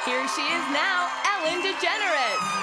Here she is now, Ellen DeGeneres.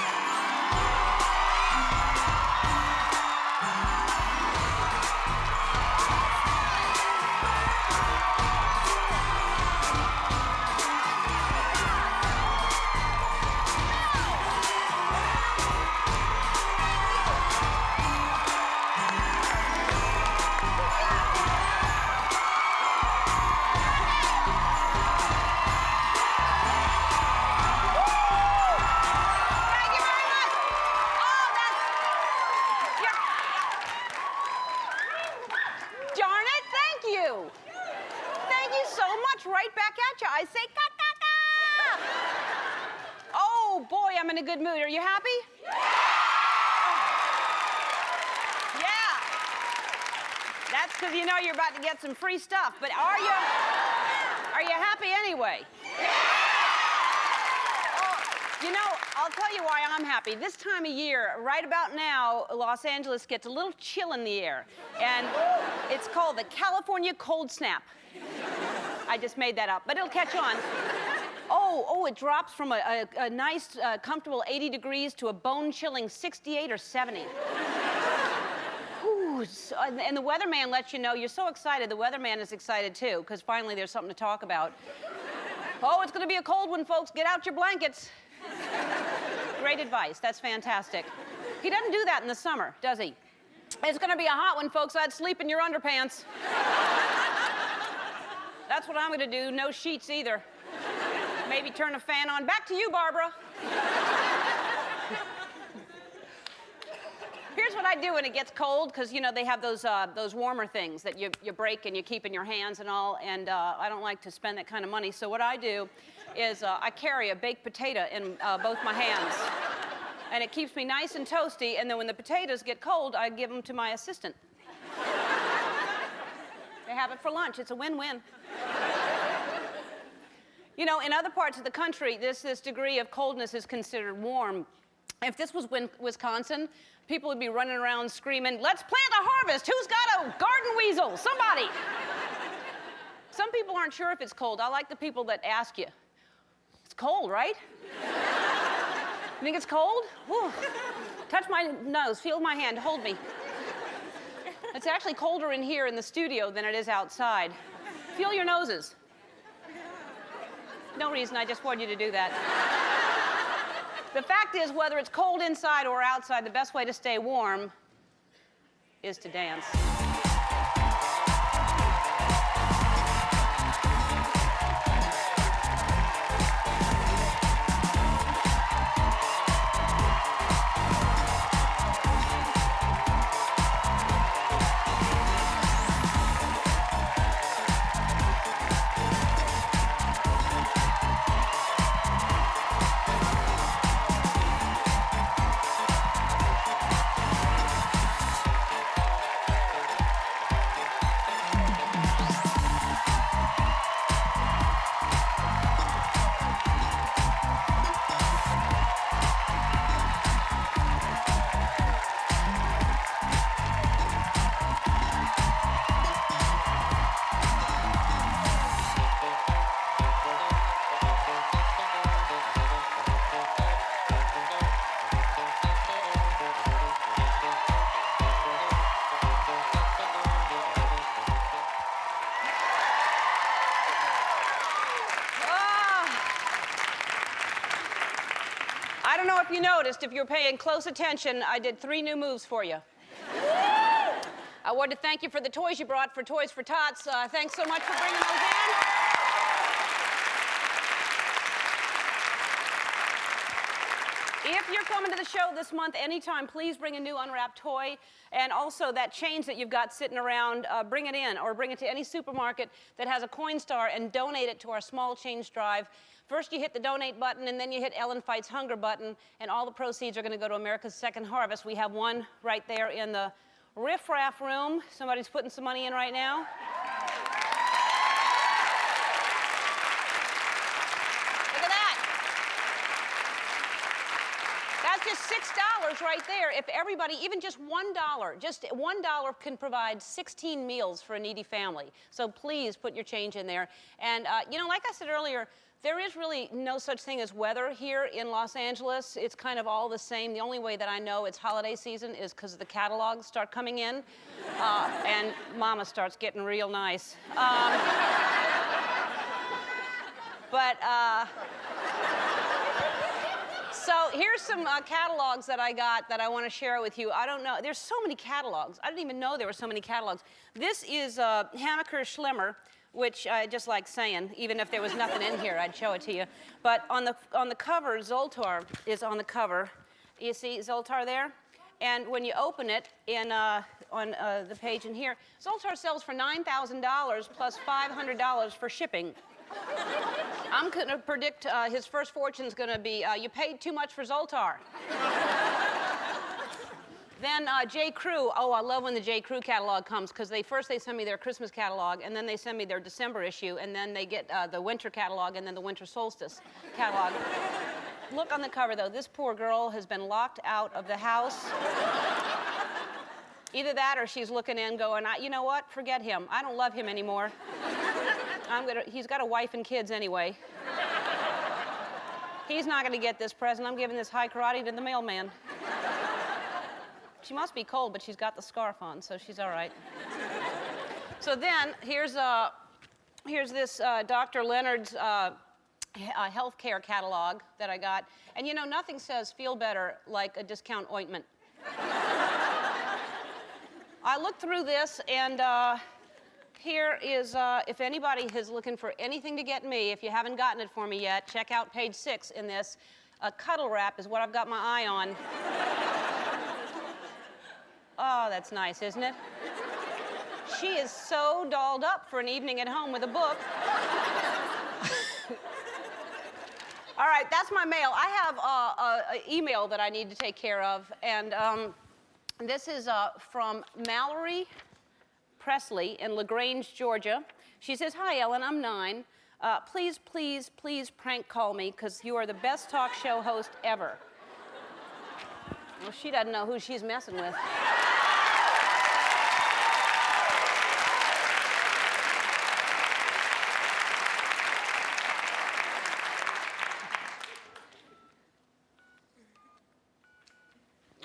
Right back at you. I say, ka-ka-ka! Oh, boy, I'm in a good mood. Are you happy? Yeah. That's because you know you're about to get some free stuff. But are you happy anyway? You know, I'll tell you why I'm happy. This time of year, right about now, Los Angeles gets a little chill in the air. And it's called the California Cold Snap. I just made that up, but it'll catch on. Oh, it drops from a nice, comfortable 80 degrees to a bone-chilling 68 or 70. Ooh, and the weatherman lets you know you're so excited. The weatherman is excited, too, because finally there's something to talk about. Oh, it's going to be a cold one, folks. Get out your blankets. Great advice. That's fantastic. He doesn't do that in the summer, does he? It's going to be a hot one, folks. I'd sleep in your underpants. That's what I'm going to do. No sheets either. Maybe turn a fan on. Back to you, Barbara. Here's what I do when it gets cold, because, you know, they have those warmer things that you break and you keep in your hands and all, and I don't like to spend that kind of money. So what I do is I carry a baked potato in both my hands, and it keeps me nice and toasty, and then when the potatoes get cold, I give them to my assistant. They have it for lunch. It's a win-win. You know, in other parts of the country, this degree of coldness is considered warm. If this was Wisconsin, people would be running around screaming, "Let's plant a harvest! Who's got a garden weasel? Somebody!" Some people aren't sure if it's cold. I like the people that ask you. It's cold, right? You think it's cold? Whew. Touch my nose, feel my hand, hold me. It's actually colder in here in the studio than it is outside. Feel your noses. No reason, I just want you to do that. The fact is, whether it's cold inside or outside, the best way to stay warm is to dance. I don't know if you noticed, if you're paying close attention, I did 3 new moves for you. I wanted to thank you for the toys you brought for Toys for Tots. Thanks so much for bringing those in. If you're coming to the show this month anytime, please bring a new unwrapped toy. And also that change that you've got sitting around, bring it in or bring it to any supermarket that has a coin star and donate it to our small change drive. First you hit the donate button and then you hit Ellen Fights Hunger button, and all the proceeds are going to go to America's Second Harvest. We have one right there in the riff-raff room. Somebody's putting some money in right now. that's just $6 right there. If everybody, even just $1 can provide 16 meals for a needy family. So please put your change in there. And, you know, like I said earlier, there is really no such thing as weather here in Los Angeles. It's kind of all the same. The only way that I know it's holiday season is because the catalogs start coming in, and Mama starts getting real nice. So here's some catalogs that I got that I want to share with you. I don't know. There's so many catalogs. I didn't even know there were so many catalogs. This is Hammacher Schlemmer, which I just like saying. Even if there was nothing in here, I'd show it to you. But on the cover, Zoltar is on the cover. You see Zoltar there? And when you open it on the page in here, Zoltar sells for $9,000 plus $500 for shipping. I'm going to predict his first fortune's going to be, you paid too much for Zoltar. Then J. Crew. Oh, I love when the J. Crew catalog comes, because first they send me their Christmas catalog, and then they send me their December issue, and then they get the winter catalog, and then the winter solstice catalog. Look on the cover, though. This poor girl has been locked out of the house. Either that or she's looking in going, you know what? Forget him. I don't love him anymore. He's got a wife and kids anyway. He's not going to get this present. I'm giving this high karate to the mailman. She must be cold, but she's got the scarf on, so she's all right. So then, here's this Dr. Leonard's healthcare catalog that I got. And you know, nothing says feel better like a discount ointment. I looked through this, and here is, if anybody is looking for anything to get me, if you haven't gotten it for me yet, check out page 6 in this. Cuddle wrap is what I've got my eye on. Oh, that's nice, isn't it? She is so dolled up for an evening at home with a book. All right, that's my mail. I have an email that I need to take care of, and this is from Mallory Presley in LaGrange, Georgia. She says, "Hi, Ellen, I'm 9. Please, please, please prank call me, because you are the best talk show host ever." Well, she doesn't know who she's messing with.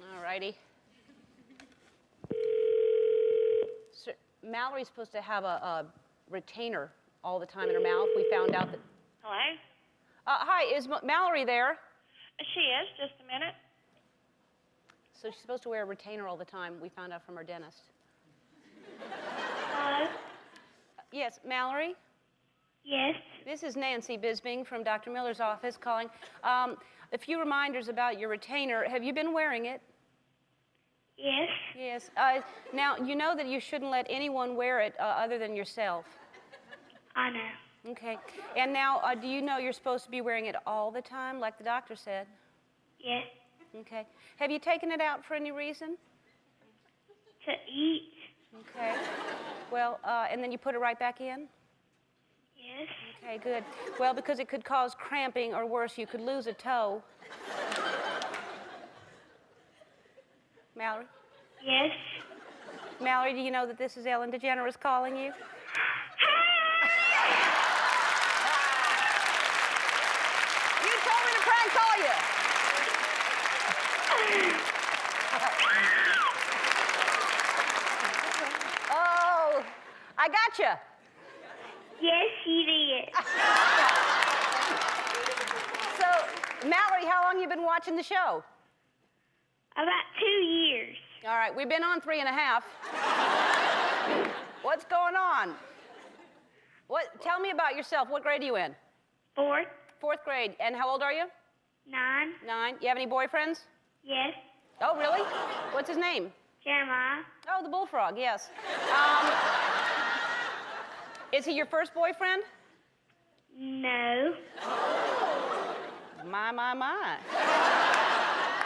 All righty. Mallory's supposed to have a retainer all the time in her mouth. We found out that... Hello? Hi, is Mallory there? She is. Just a minute. So she's supposed to wear a retainer all the time. We found out from her dentist. Hello? Yes, Mallory? Yes. This is Nancy Bisbing from Dr. Miller's office calling. A few reminders about your retainer. Have you been wearing it? Yes. Yes. Now, you know that you shouldn't let anyone wear it other than yourself. I know. Okay. And now, do you know you're supposed to be wearing it all the time, like the doctor said? Yes. Okay. Have you taken it out for any reason? To eat? Okay. Well, and then you put it right back in? Yes. Okay, good. Well, because it could cause cramping, or worse, you could lose a toe. Mallory? Yes. Mallory, do you know that this is Ellen DeGeneres calling you? You told me to prank call you. Oh, I got you. Yes, you did. So, Mallory, how long you been watching the show? About 2 years. All right, we've been on 3.5. What's going on? Tell me about yourself. What grade are you in? 4th. 4th grade. And how old are you? 9. 9. You have any boyfriends? Yes. Oh, really? What's his name? Jeremiah. Oh, the bullfrog, yes. Is he your first boyfriend? No. My.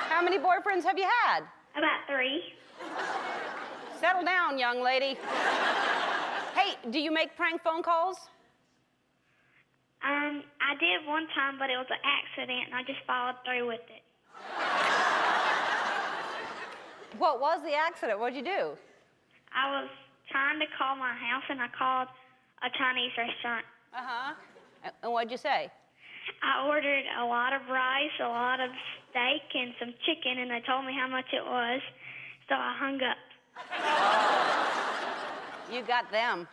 How many boyfriends have you had? About 3. Settle down, young lady. Hey, do you make prank phone calls? I did one time, but it was an accident, and I just followed through with it. What was the accident? What'd you do? I was trying to call my house, and I called a Chinese restaurant. Uh-huh. And what'd you say? I ordered a lot of rice, a lot of steak, and some chicken, and they told me how much it was, so I hung up. You got them.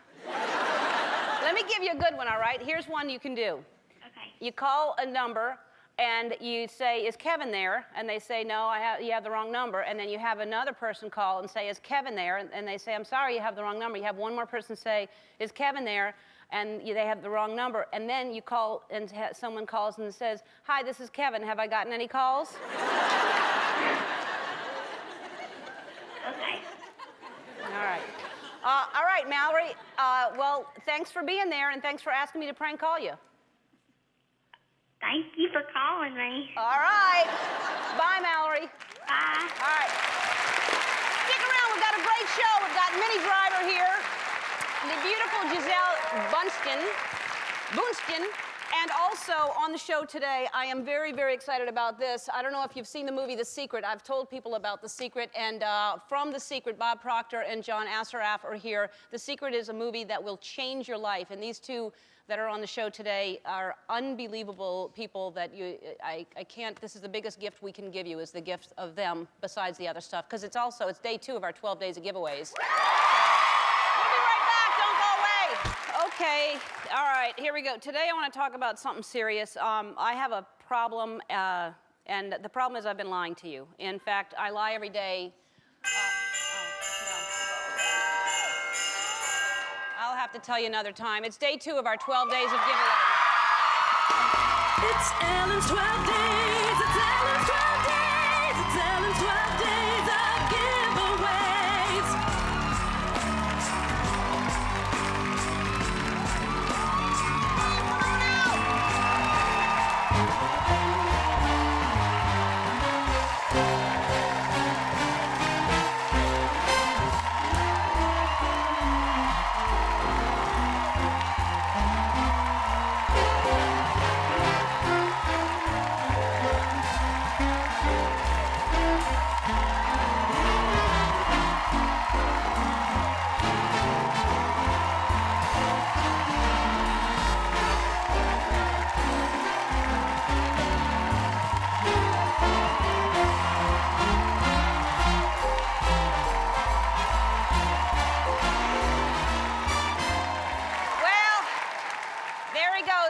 Let me give you a good one, all right? Here's one you can do. Okay. You call a number, and you say, is Kevin there? And they say, no, you have the wrong number. And then you have another person call and say, is Kevin there? And they say, I'm sorry, you have the wrong number. You have one more person say, is Kevin there? And they have the wrong number. And then you call, and someone calls and says, hi, this is Kevin. Have I gotten any calls? Okay. All right. All right, Mallory. Well, thanks for being there, and thanks for asking me to prank call you. Thank you for calling me. All right. Bye, Mallory. Bye. All right. Stick around. We've got a great show. We've got Minnie Driver here, the beautiful Gisele Bündchen, and also on the show today, I am very, very excited about this. I don't know if you've seen the movie The Secret. I've told people about The Secret, and from The Secret, Bob Proctor and John Assaraf are here. The Secret is a movie that will change your life, and these two that are on the show today are unbelievable people that I can't, this is the biggest gift we can give you, is the gift of them besides the other stuff, because it's day 2 of our 12 days of giveaways. We'll be right back, don't go away. Okay, all right, here we go. Today I want to talk about something serious. I have a problem, and the problem is I've been lying to you. In fact, I lie every day. I'll have to tell you another time. It's day 2 of our 12 days of giveaways. It's Ellen's 12 days. It's Ellen's 12 days. It's Ellen's 12 days of giveaways.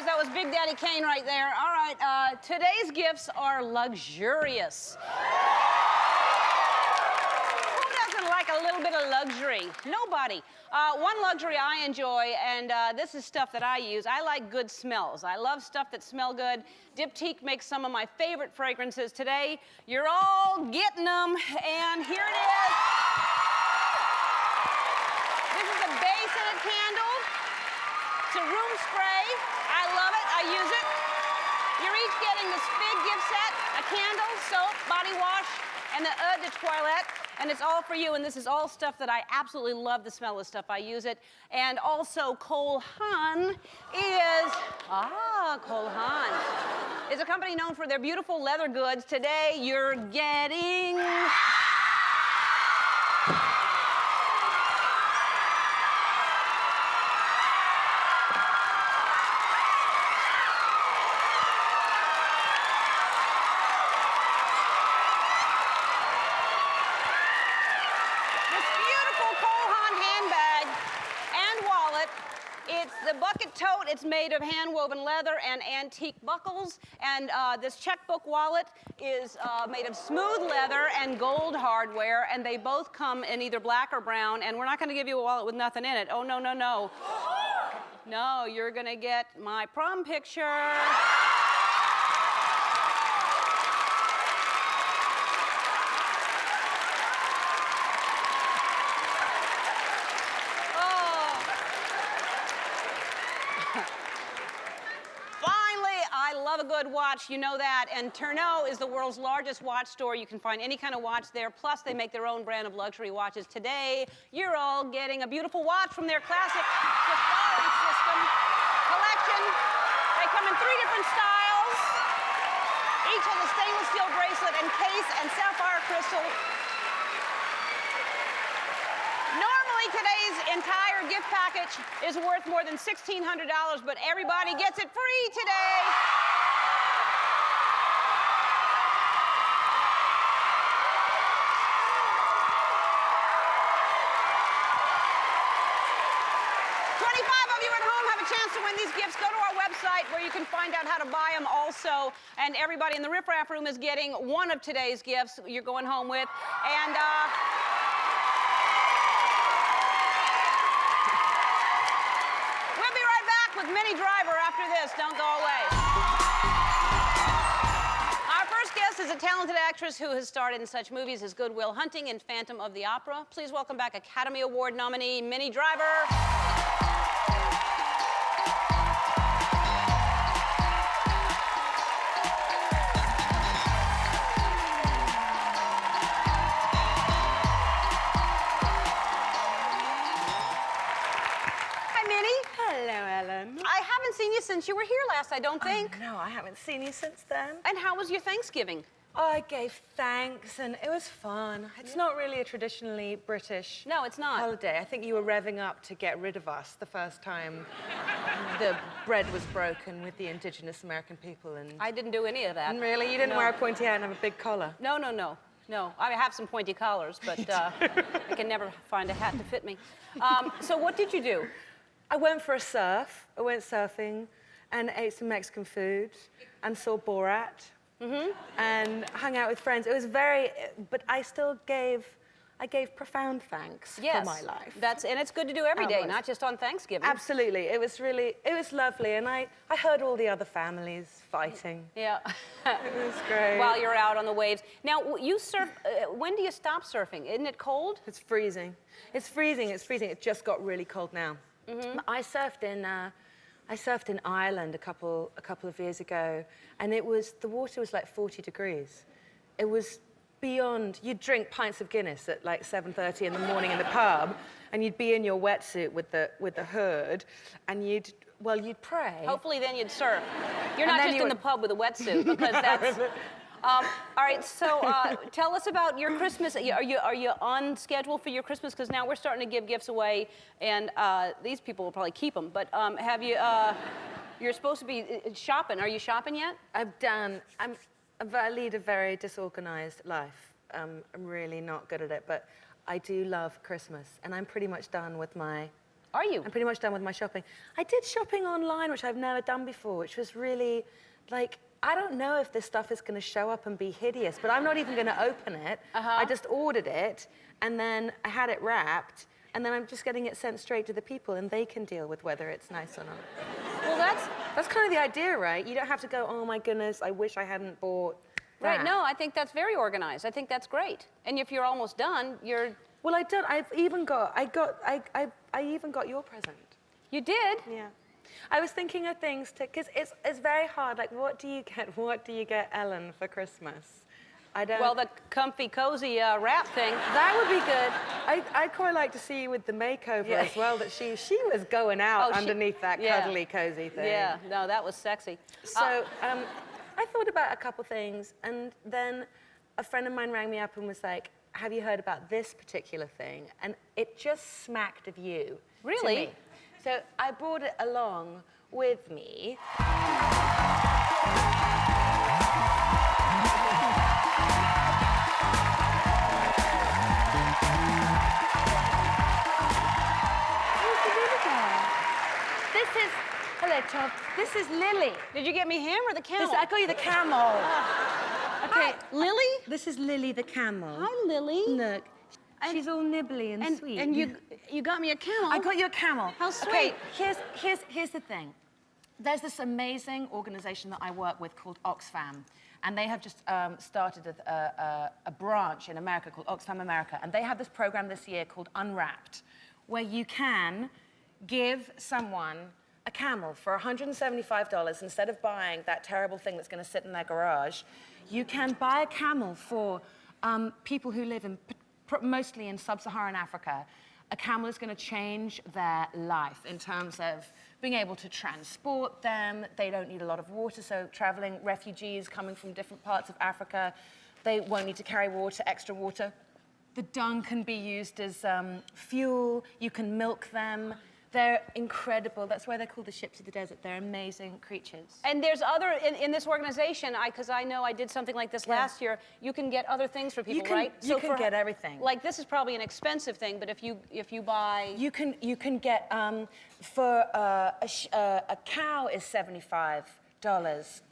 That was Big Daddy Kane right there. All right, today's gifts are luxurious. Who doesn't like a little bit of luxury? Nobody. One luxury I enjoy, and this is stuff that I use. I like good smells. I love stuff that smell good. Diptyque makes some of my favorite fragrances today. You're all getting them, and here it is. This is a base and a candle. It's a room spray. I love it. I use it. You're each getting this big gift set, a candle, soap, body wash, and the eau de toilette. And it's all for you. And this is all stuff that I absolutely love the smell of stuff. I use it. And also, Cole Haan is, Cole Haan is a company known for their beautiful leather goods. Today, you're getting... It's the bucket tote. It's made of hand-woven leather and antique buckles. And this checkbook wallet is made of smooth leather and gold hardware. And they both come in either black or brown. And we're not going to give you a wallet with nothing in it. Oh, no, no, no. No, you're going to get my prom picture. I love a good watch, you know that. And Tourneau is the world's largest watch store. You can find any kind of watch there. Plus, they make their own brand of luxury watches. Today, you're all getting a beautiful watch from their classic Safari system collection. They come in 3 different styles. Each has a stainless steel bracelet and case and sapphire crystal. today's entire gift package is worth more than $1,600, but everybody gets it free today. To win these gifts, go to our website where you can find out how to buy them also. And everybody in the Riff Raff room is getting one of today's gifts you're going home with. And we'll be right back with Minnie Driver after this. Don't go away. Our first guest is a talented actress who has starred in such movies as Good Will Hunting and Phantom of the Opera. Please welcome back Academy Award nominee Minnie Driver. I haven't seen you since you were here last, I don't think. No, I haven't seen you since then. And how was your Thanksgiving? I gave thanks and it was fun. It's not really a traditionally British No, it's not. holiday. I think you were revving up to get rid of us the first time the bread was broken with the indigenous American people. And I didn't do any of that. really? You didn't No. wear a pointy hat and have a big collar? No. I have some pointy collars, but I can never find a hat to fit me. So what did you do? I went for a surf. I went surfing and ate some Mexican food and saw Borat and hung out with friends. It was but I still gave profound thanks for my life. And it's good to do every day, not just on Thanksgiving. Absolutely. It was lovely. And I heard all the other families fighting. Yeah. It was great. While you're out on the waves. Now, you surf, when do you stop surfing? Isn't it cold? It's freezing. It's freezing. It just got really cold now. I surfed in Ireland a couple of years ago, and the water was like 40 degrees. It was beyond. You'd drink pints of Guinness at like 7:30 in the morning in the pub, and you'd be in your wetsuit with the hood, and you'd pray. Hopefully, then you'd surf. You're not just in the pub with a wetsuit, because that's. All right, so tell us about your Christmas. Are you on schedule for your Christmas? Because now we're starting to give gifts away, and these people will probably keep them. But have you? You're supposed to be shopping. Are you shopping yet? I lead a very disorganized life. I'm really not good at it, but I do love Christmas, and I'm pretty much done with my. Are you? I'm pretty much done with my shopping. I did shopping online, which I've never done before, which was really like. I don't know if this stuff is going to show up and be hideous, but I'm not even going to open it. I just ordered it, and then I had it wrapped, and then I'm just getting it sent straight to the people, and they can deal with whether it's nice or not. Well, that's kind of the idea, right? You don't have to go, oh my goodness, I wish I hadn't bought that. Right, no, I think that's very organized. I think that's great. And if you're almost done, you're... Well, I even got your present. You did? Yeah. I was thinking of things because it's very hard. Like, what do you get Ellen for Christmas? I don't. Well, the comfy, cozy wrap thing. That would be good. I'd quite like to see you with the makeover as well. That she was going out underneath that cuddly, cozy thing. Yeah, no, that was sexy. So I thought about a couple things, and then a friend of mine rang me up and was like, "Have you heard about this particular thing?" And it just smacked of you. Really? To me. So I brought it along with me. Hello, Tom. This is Lily. Did you get me him or the camel? I got you the camel. Okay, Lily? This is Lily the camel. Hi, Lily. Look, she's all nibbly and sweet. And you got me a camel. I got you a camel. How sweet. Okay, here's the thing. There's this amazing organization that I work with called Oxfam, and they have just started a branch in America called Oxfam America, and they have this program this year called Unwrapped, where you can give someone a camel for $175 instead of buying that terrible thing that's going to sit in their garage. You can buy a camel for people who live mostly in sub-Saharan Africa. A camel is going to change their life in terms of being able to transport them. They don't need a lot of water, so traveling refugees coming from different parts of Africa, they won't need to carry water, extra water. The dung can be used as fuel. You can milk them. They're incredible. That's why they're called the ships of the desert. They're amazing creatures. And there's other, in this organization, because I know I did something like this last year, you can get other things for people, right? You can get everything. Like, this is probably an expensive thing, but if you buy... You can get, for a cow is $75.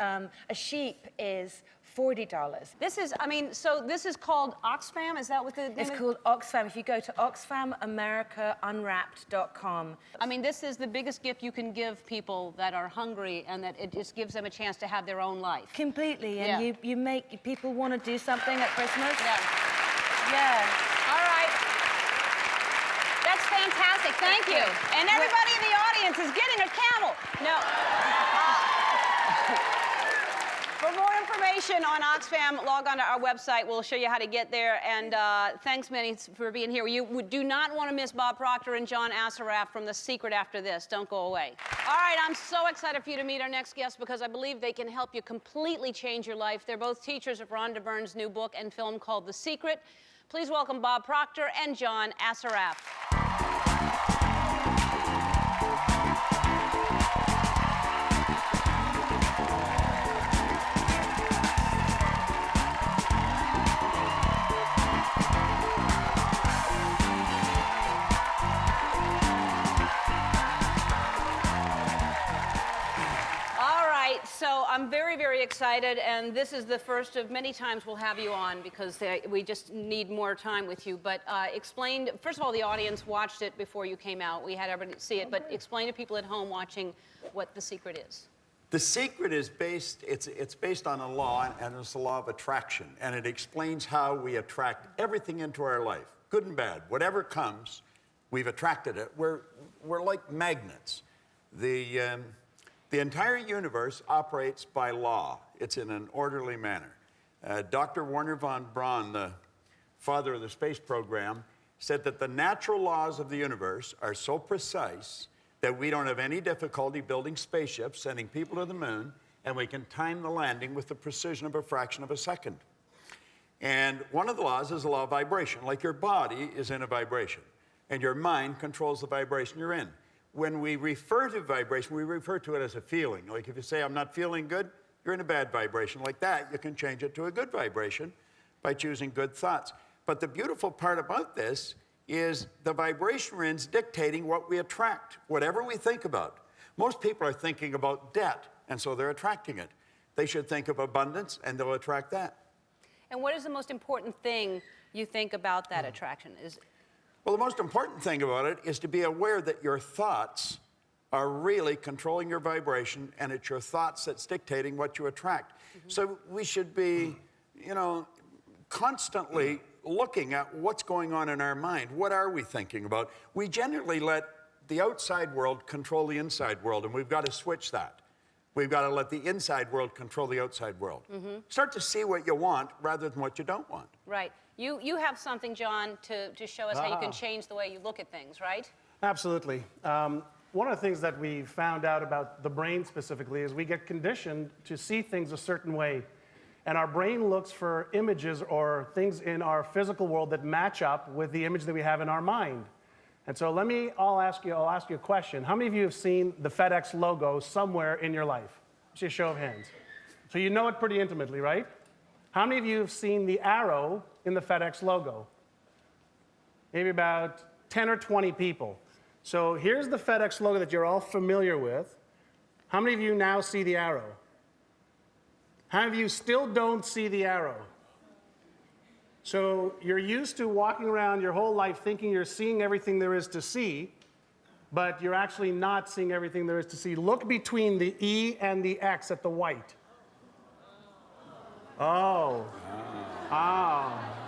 A sheep is $40. This is, I mean, so this is called Oxfam? Is that what the name It's is? called Oxfam. If you go to oxfamamericaunwrapped.com. I mean, this is the biggest gift you can give people that are hungry, and that it just gives them a chance to have their own life. Completely, and you make people want to do something at Christmas. Yeah. Yeah. All right. That's fantastic. Thank you. And everybody in the audience is getting a camel. No. For more information on Oxfam, log on to our website. We'll show you how to get there. And thanks, Minnie, for being here. You do not want to miss Bob Proctor and John Assaraf from The Secret after this. Don't go away. All right, I'm so excited for you to meet our next guest because I believe they can help you completely change your life. They're both teachers of Rhonda Byrne's new book and film called The Secret. Please welcome Bob Proctor and John Assaraf. So I'm very, very excited, and this is the first of many times we'll have you on because we just need more time with you. But explain, first of all, the audience watched it before you came out. We had everybody see it, but explain to people at home watching what The Secret is. The Secret is based, it's based on a law, and it's the law of attraction, and it explains how we attract everything into our life, good and bad. Whatever comes, we've attracted it. We're like magnets. The entire universe operates by law. It's in an orderly manner. Dr. Wernher von Braun, the father of the space program, said that the natural laws of the universe are so precise that we don't have any difficulty building spaceships, sending people to the moon, and we can time the landing with the precision of a fraction of a second. And one of the laws is the law of vibration. Like your body is in a vibration, and your mind controls the vibration you're in. When we refer to vibration, we refer to it as a feeling. Like if you say, I'm not feeling good, you're in a bad vibration. Like that, you can change it to a good vibration by choosing good thoughts. But the beautiful part about this is the vibration we're in is dictating what we attract, whatever we think about. Most people are thinking about debt, and so they're attracting it. They should think of abundance, and they'll attract that. And what is the most important thing you think about that attraction? Well, the most important thing about it is to be aware that your thoughts are really controlling your vibration, and it's your thoughts that's dictating what you attract. So we should be, constantly looking at what's going on in our mind. What are we thinking about? We generally let the outside world control the inside world, and we've got to switch that. We've got to let the inside world control the outside world. Start to see what you want rather than what you don't want. Right. You have something, John, to show us how you can change the way you look at things, right? Absolutely. One of the things that we found out about the brain specifically is we get conditioned to see things a certain way. And our brain looks for images or things in our physical world that match up with the image that we have in our mind. And so I'll ask you a question. How many of you have seen the FedEx logo somewhere in your life? Just a show of hands. So you know it pretty intimately, right? How many of you have seen the arrow in the FedEx logo? Maybe about 10 or 20 people. So here's the FedEx logo that you're all familiar with. How many of you now see the arrow? How many of you still don't see the arrow? So you're used to walking around your whole life thinking you're seeing everything there is to see, but you're actually not seeing everything there is to see. Look between the E and the X at the white. Oh.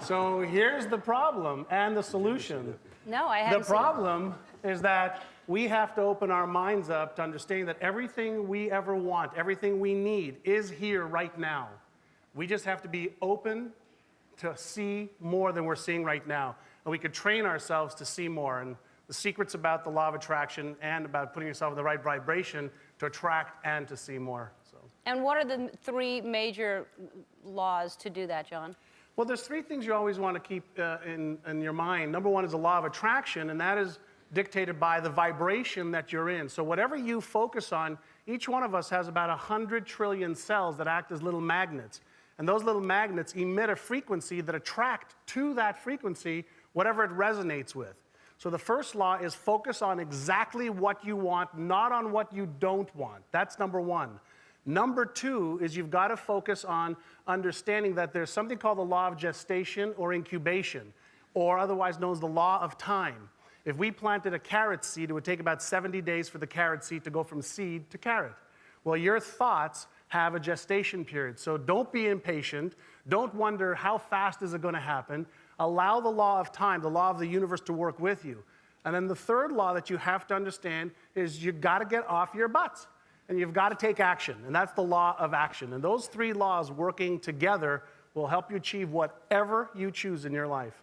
So here's the problem and the solution. No, I haven't The problem is that we have to open our minds up to understand that everything we ever want, everything we need is here right now. We just have to be open to see more than we're seeing right now. And we could train ourselves to see more. And the secret's about the law of attraction and about putting yourself in the right vibration to attract and to see more. So. And what are the three major laws to do that, John? Well, there's three things you always want to keep in your mind. Number one is the law of attraction, and that is dictated by the vibration that you're in. So whatever you focus on, each one of us has about 100 trillion cells that act as little magnets. And those little magnets emit a frequency that attract to that frequency whatever it resonates with. So the first law is focus on exactly what you want, not on what you don't want. That's number one. Number two is you've got to focus on understanding that there's something called the law of gestation or incubation, or otherwise known as the law of time. If we planted a carrot seed, it would take about 70 days for the carrot seed to go from seed to carrot. Well, your thoughts have a gestation period. So don't be impatient. Don't wonder how fast is it going to happen. Allow the law of time, the law of the universe, to work with you. And then the third law that you have to understand is you've got to get off your butts. And you've got to take action. And that's the law of action. And those three laws working together will help you achieve whatever you choose in your life.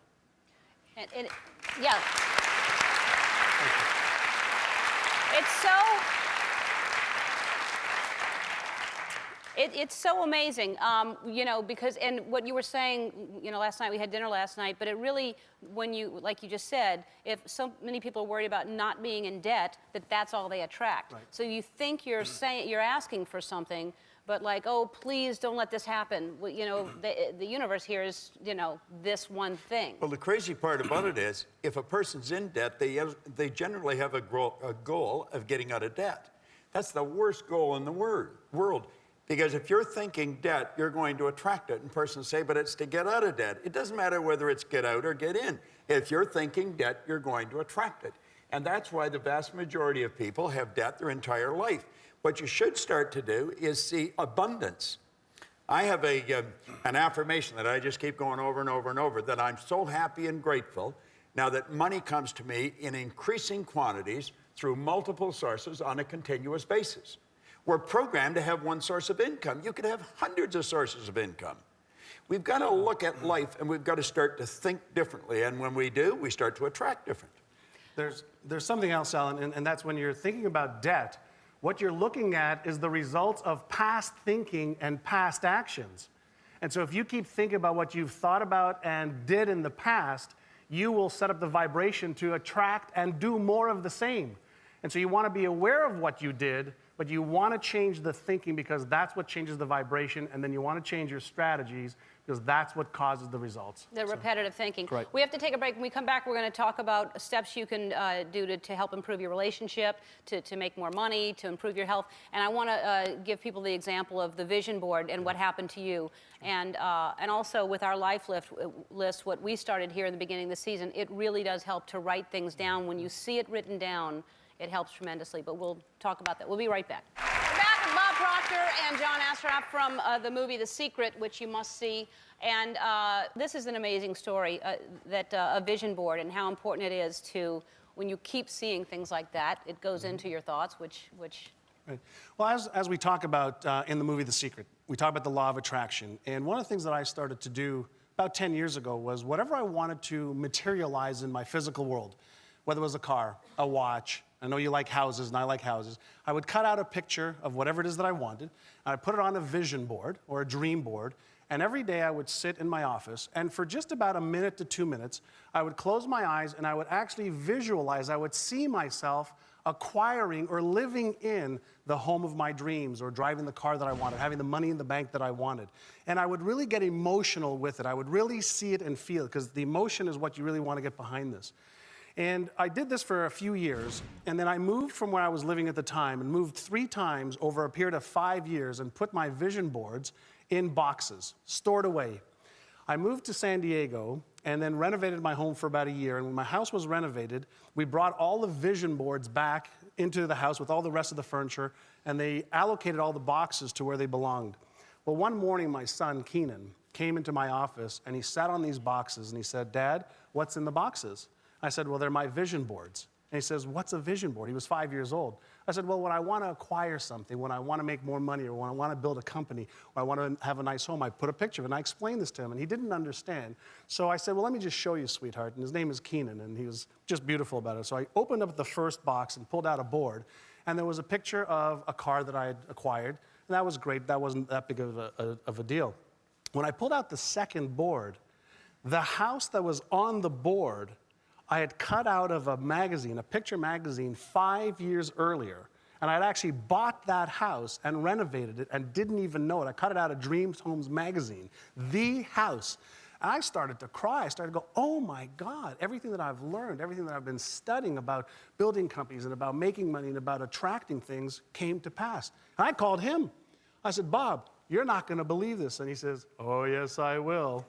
Yeah. It's so amazing, you know, because, and what you were saying, you know, last night, we had dinner last night, but it really, when you, like you just said, if so many people are worried about not being in debt, that's all they attract. Right. So you think you're saying, you're asking for something, but like, oh, please don't let this happen. Well, you know, the universe here is, you know, this one thing. Well, the crazy part about it is, if a person's in debt, they generally have a goal of getting out of debt. That's the worst goal in the world. Because if you're thinking debt, you're going to attract it. And persons say, but it's to get out of debt. It doesn't matter whether it's get out or get in. If you're thinking debt, you're going to attract it. And that's why the vast majority of people have debt their entire life. What you should start to do is see abundance. I have an affirmation that I just keep going over and over and over, that I'm so happy and grateful now that money comes to me in increasing quantities through multiple sources on a continuous basis. We're programmed to have one source of income. You could have hundreds of sources of income. We've got to look at life, and we've got to start to think differently. And when we do, we start to attract different. There's something else, Alan, and that's when you're thinking about debt, what you're looking at is the results of past thinking and past actions. And so if you keep thinking about what you've thought about and did in the past, you will set up the vibration to attract and do more of the same. And so you want to be aware of what you did, but you want to change the thinking because that's what changes the vibration, and then you want to change your strategies because that's what causes the results. The repetitive thinking. Right. We have to take a break. When we come back, we're going to talk about steps you can do to help improve your relationship, to make more money, to improve your health. And I want to give people the example of the vision board and what happened to you. And also with our life list, what we started here in the beginning of the season, it really does help to write things down. When you see it written down, it helps tremendously, but we'll talk about that. We'll be right back. We're back with Bob Proctor and John Assaraf from the movie The Secret, which you must see. And this is an amazing story, a vision board, and how important it is to, when you keep seeing things like that, it goes into your thoughts, which... Right. Well, as we talk about in the movie The Secret, we talk about the law of attraction. And one of the things that I started to do about 10 years ago was whatever I wanted to materialize in my physical world, whether it was a car, a watch, I know you like houses, and I like houses. I would cut out a picture of whatever it is that I wanted, and I'd put it on a vision board or a dream board, and every day I would sit in my office, and for just about a minute to 2 minutes, I would close my eyes, and I would actually visualize, I would see myself acquiring or living in the home of my dreams, or driving the car that I wanted, having the money in the bank that I wanted. And I would really get emotional with it. I would really see it and feel it, because the emotion is what you really want to get behind this. And I did this for a few years, and then I moved from where I was living at the time and moved 3 times over a period of 5 years and put my vision boards in boxes, stored away. I moved to San Diego and then renovated my home for about a year, and when my house was renovated, we brought all the vision boards back into the house with all the rest of the furniture, and they allocated all the boxes to where they belonged. Well, one morning, my son, Keenan, came into my office, and he sat on these boxes, and he said, "Dad, what's in the boxes?" I said, "Well, they're my vision boards." And he says, "What's a vision board?" He was 5 years old. I said, "Well, when I want to acquire something, when I want to make more money, or when I want to build a company, or I want to have a nice home, I put a picture of it." And I explained this to him, and he didn't understand. So I said, "Well, let me just show you, sweetheart." And his name is Keenan, and he was just beautiful about it. So I opened up the first box and pulled out a board, and there was a picture of a car that I had acquired, and that was great. That wasn't that big of a deal. When I pulled out the second board, the house that was on the board, I had cut out of a magazine, a picture magazine, 5 years earlier. And I'd actually bought that house and renovated it and didn't even know it. I cut it out of Dreams Homes magazine, the house. And I started to cry. I started to go, oh my God, everything that I've learned, everything that I've been studying about building companies and about making money and about attracting things came to pass. And I called him. I said, Bob, you're not going to believe this. And he says, oh, yes, I will.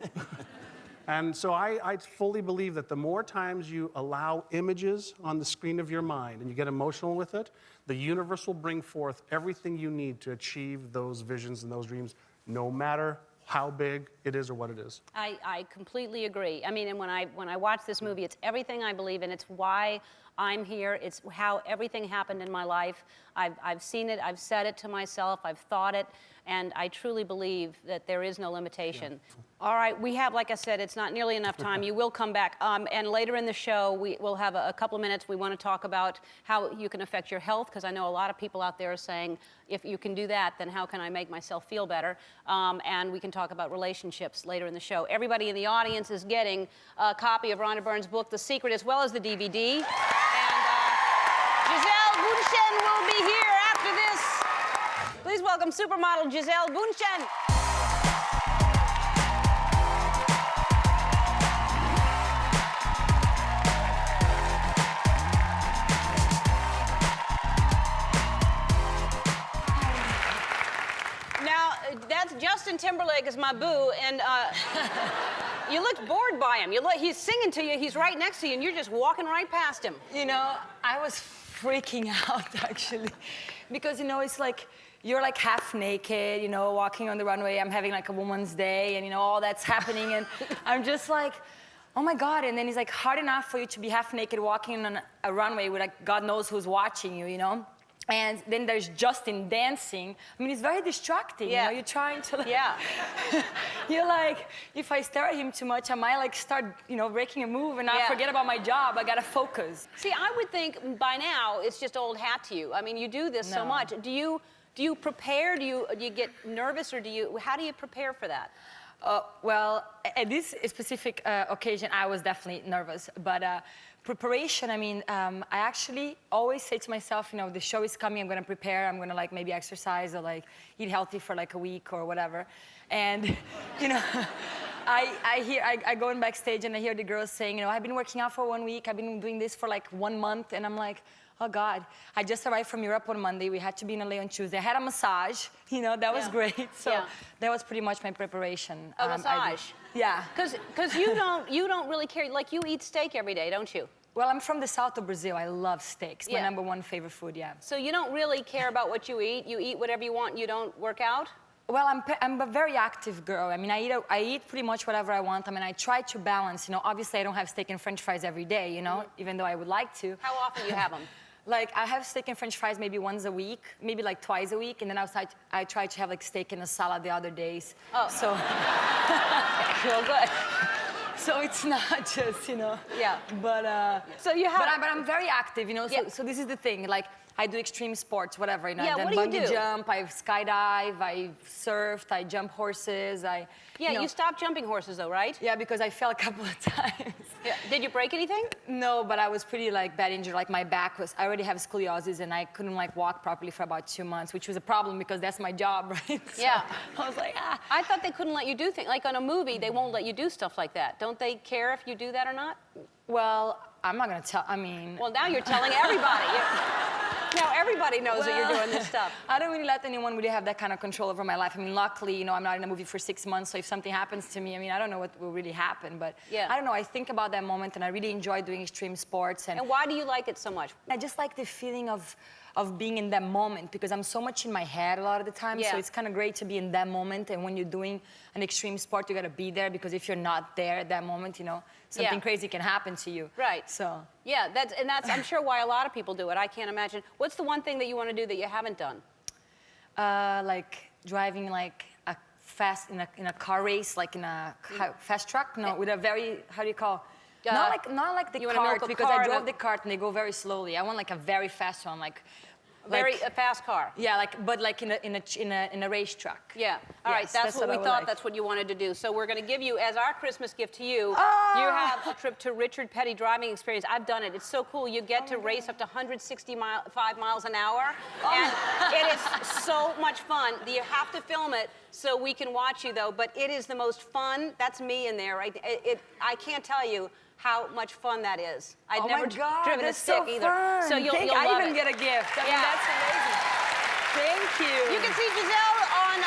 And so I fully believe that the more times you allow images on the screen of your mind and you get emotional with it, the universe will bring forth everything you need to achieve those visions and those dreams, no matter how big it is or what it is. I completely agree. I mean, and when I watch this movie, it's everything I believe in. It's why I'm here. It's how everything happened in my life. I've seen it. I've said it to myself. I've thought it. And I truly believe that there is no limitation. Yeah. All right, we have, like I said, it's not nearly enough time. You will come back. And later in the show, we'll have a couple of minutes. We want to talk about how you can affect your health, because I know a lot of people out there are saying, if you can do that, then how can I make myself feel better? And we can talk about relationships later in the show. Everybody in the audience is getting a copy of Rhonda Byrne's book, The Secret, as well as the DVD. And Gisele Bündchen will be here after this. Please welcome supermodel Gisele Bündchen. Now, that's Justin Timberlake is my boo, and you looked bored by him. He's singing to you, he's right next to you, and you're just walking right past him. You know, I was freaking out, actually, because, you know, it's like, you're like half naked, you know, walking on the runway. I'm having like a woman's day, and you know, all that's happening, and I'm just like, oh my God. And then he's like, hard enough for you to be half naked walking on a runway with like God knows who's watching you, you know? And then there's Justin dancing. I mean, it's very distracting, yeah. You know? You're trying to like, yeah. You're like, if I stare at him too much, I might like start, you know, breaking a move and I forget about my job. I gotta focus. See, I would think by now it's just old hat to you. I mean, you do this so much. Do you prepare? Do you get nervous, or how do you prepare for that? Well, at this specific occasion, I was definitely nervous. But preparation, I mean, I actually always say to myself, you know, the show is coming, I'm gonna prepare, I'm gonna like maybe exercise or like eat healthy for like a week or whatever. And, you know, I go in backstage and I hear the girls saying, you know, I've been working out for 1 week, I've been doing this for like 1 month, and I'm like, oh God, I just arrived from Europe on Monday. We had to be in LA on Tuesday. I had a massage, you know, that was great. So that was pretty much my preparation. A massage? Yeah. Because you don't really care, like you eat steak every day, don't you? Well, I'm from the south of Brazil. I love steaks. My #1 favorite food, So you don't really care about what you eat whatever you want, you don't work out? Well, I'm a very active girl. I mean, I eat pretty much whatever I want. I mean, I try to balance, you know, obviously I don't have steak and French fries every day, you know, even though I would like to. How often do you have them? Like, I have steak and French fries maybe once a week, maybe like twice a week, and then I try to have like steak and a salad the other days. Oh. So, well, good. So it's not just, you know. Yeah. But, so you have... But I'm very active, you know, so this is the thing, like, I do extreme sports, whatever, you know. Yeah, I what do you bungee do? jump, I skydive, I surfed, I jump horses, you stopped jumping horses though, right? Yeah, because I fell a couple of times. Yeah. Did you break anything? No, but I was pretty like bad injured. Like my back was, I already have scoliosis and I couldn't like walk properly for about 2 months, which was a problem because that's my job, right? So yeah. I was like, ah. I thought they couldn't let you do things. Like on a movie, they won't let you do stuff like that. Don't they care if you do that or not? Well, I'm not gonna tell, I mean. Well, now you're telling everybody. Now everybody knows that you're doing this stuff. I don't really let anyone really have that kind of control over my life. I mean, luckily, you know, I'm not in a movie for 6 months, so if something happens to me, I mean, I don't know what will really happen, but I don't know, I think about that moment and I really enjoy doing extreme sports. And why do you like it so much? I just like the feeling of being in that moment because I'm so much in my head a lot of the time, so it's kind of great to be in that moment, and when you're doing an extreme sport, you gotta be there because if you're not there at that moment, you know, something crazy can happen to you. Right. So. Yeah, that's I'm sure why a lot of people do it. I can't imagine. What's the one thing that you want to do that you haven't done? Like driving like a fast in a car race, like in a fast truck. No, with a very, how do you call? Not like the cart, because I drove the cart and they go very slowly. I want like a very fast one, like Very a fast car. Yeah, but in a race truck. Yeah. All right. Yes, That's what we I would thought. like. That's what you wanted to do. So we're going to give you, as our Christmas gift to you, Ah! you have a trip to Richard Petty driving experience. I've done it. It's so cool. You get to race up to 165 miles an hour, and it is so much fun. You have to film it so we can watch you, though. But it is the most fun. That's me in there, right? I can't tell you how much fun that is. I'd never driven a stick either. Fun. So you'll love I even it. get a gift. I mean, Yeah. that's amazing. Thank you. You can see Gisele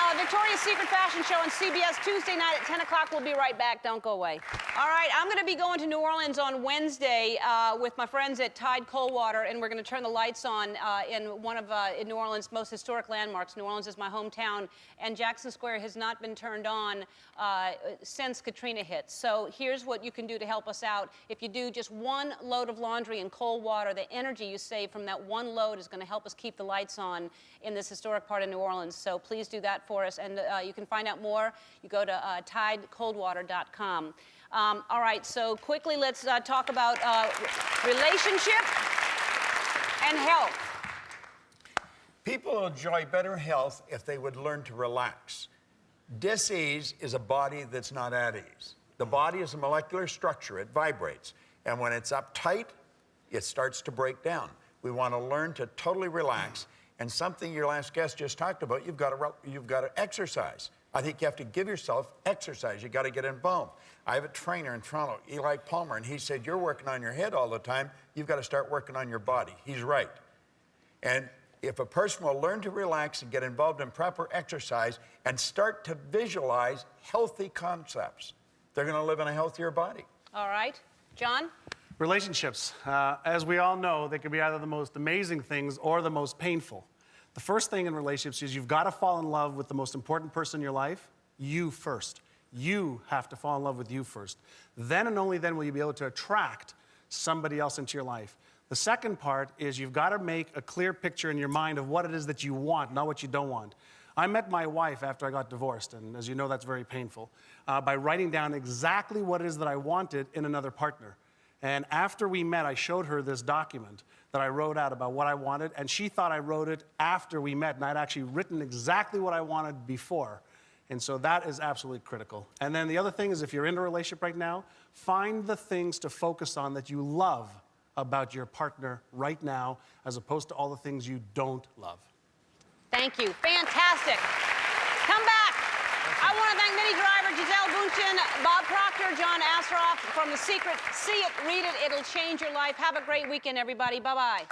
on Victoria's Secret Fashion Show on CBS Tuesday night at 10 o'clock. We'll be right back. Don't go away. All right, I'm going to be going to New Orleans on Wednesday with my friends at Tide Coldwater, and we're going to turn the lights on in one of in New Orleans' most historic landmarks. New Orleans is my hometown, and Jackson Square has not been turned on since Katrina hit. So here's what you can do to help us out. If you do just one load of laundry in cold water, the energy you save from that one load is going to help us keep the lights on in this historic part of New Orleans. So please do that for us. And you can find out more. You go to tidecoldwater.com. All right, so quickly let's talk about relationship and health. People enjoy better health if they would learn to relax. Dis-ease is a body that's not at ease. The body is a molecular structure. It vibrates. And when it's uptight, it starts to break down. We want to learn to totally relax. And something your last guest just talked about, you've got to exercise. I think you have to give yourself exercise. You got to get involved. I have a trainer in Toronto, Eli Palmer, and he said, you're working on your head all the time. You've got to start working on your body. He's right. And if a person will learn to relax and get involved in proper exercise and start to visualize healthy concepts, they're going to live in a healthier body. All right, John? Relationships, as we all know, they can be either the most amazing things or the most painful. The first thing in relationships is you've got to fall in love with the most important person in your life, you first. You have to fall in love with you first. Then and only then will you be able to attract somebody else into your life. The second part is you've got to make a clear picture in your mind of what it is that you want, not what you don't want. I met my wife after I got divorced, and as you know, that's very painful, by writing down exactly what it is that I wanted in another partner. And after we met, I showed her this document that I wrote out about what I wanted, and she thought I wrote it after we met, and I'd actually written exactly what I wanted before. And so that is absolutely critical. And then the other thing is if you're in a relationship right now, find the things to focus on that you love about your partner right now, as opposed to all the things you don't love. Thank you. Fantastic. Come back. I want to thank Minnie Driver, Gisele Bündchen, Bob Proctor, John Assaraf from The Secret. See it, read it, it'll change your life. Have a great weekend, everybody. Bye-bye.